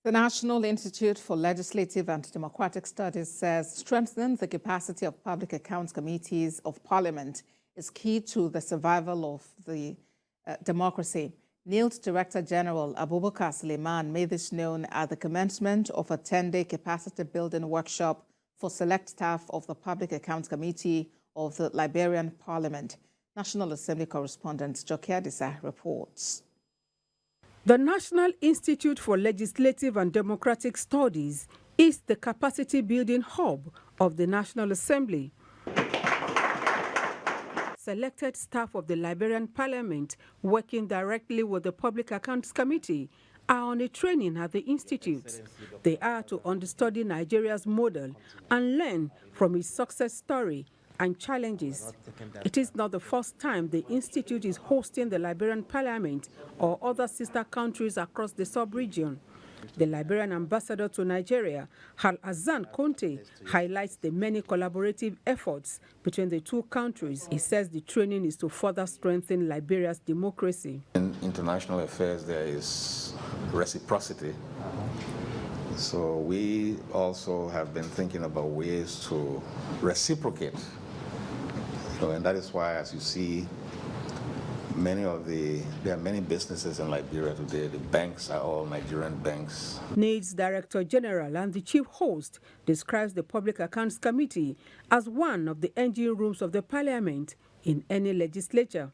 The National Institute for Legislative and Democratic Studies says strengthening the capacity of public accounts committees of Parliament is key to the survival of the democracy. NILDS Director General Abubakar Sulaiman made this known at the commencement of a 10-day capacity building workshop for select staff of the Public Accounts Committee of the Liberian Parliament. National Assembly correspondent Jokia Disa reports. The National Institute for Legislative and Democratic Studies is the capacity-building hub of the National Assembly. Selected staff of the Liberian Parliament working directly with the Public Accounts Committee are on a training at the Institute. They are to understudy Nigeria's model and learn from its success story and challenges. It is not the first time the Institute is hosting the Liberian Parliament or other sister countries across the sub-region. The Liberian ambassador to Nigeria, Hassan Conte, highlights the many collaborative efforts between the two countries. He says the training is to further strengthen Liberia's democracy. In international affairs, there is reciprocity. So we also have been thinking about ways to reciprocate. And that is why, as you see, there are many businesses in Liberia today. The banks are all Nigerian banks. NILDS Director General and the chief host describes the Public Accounts Committee as one of the engine rooms of the Parliament in any legislature.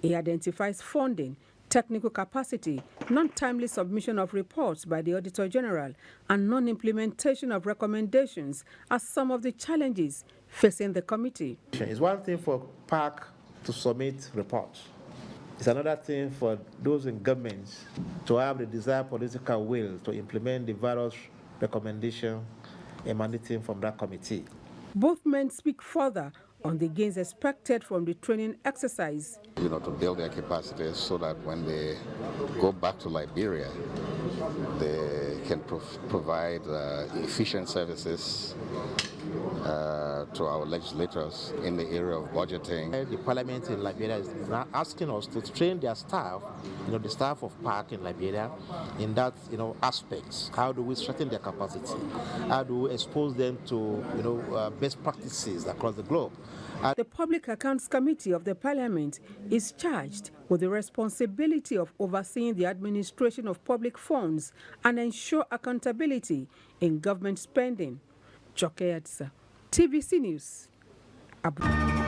He identifies funding, technical capacity, non-timely submission of reports by the Auditor General, and non-implementation of recommendations as some of the challenges facing the committee. It's one thing for PAC to submit reports. It's another thing for those in governments to have the desired political will to implement the various recommendations emanating from that committee. Both men speak further on the gains expected from the training exercise. To build their capacity so that when they go back to Liberia, they can provide efficient services to our legislators in the area of budgeting. The Parliament in Liberia is now asking us to train their staff, the staff of PAC in Liberia, in that, aspects. How do we strengthen their capacity? How do we expose them to, best practices across the globe? The Public Accounts Committee of the Parliament is charged with the responsibility of overseeing the administration of public funds and ensure accountability in government spending. Jokia Disa, TVC News, Abuja.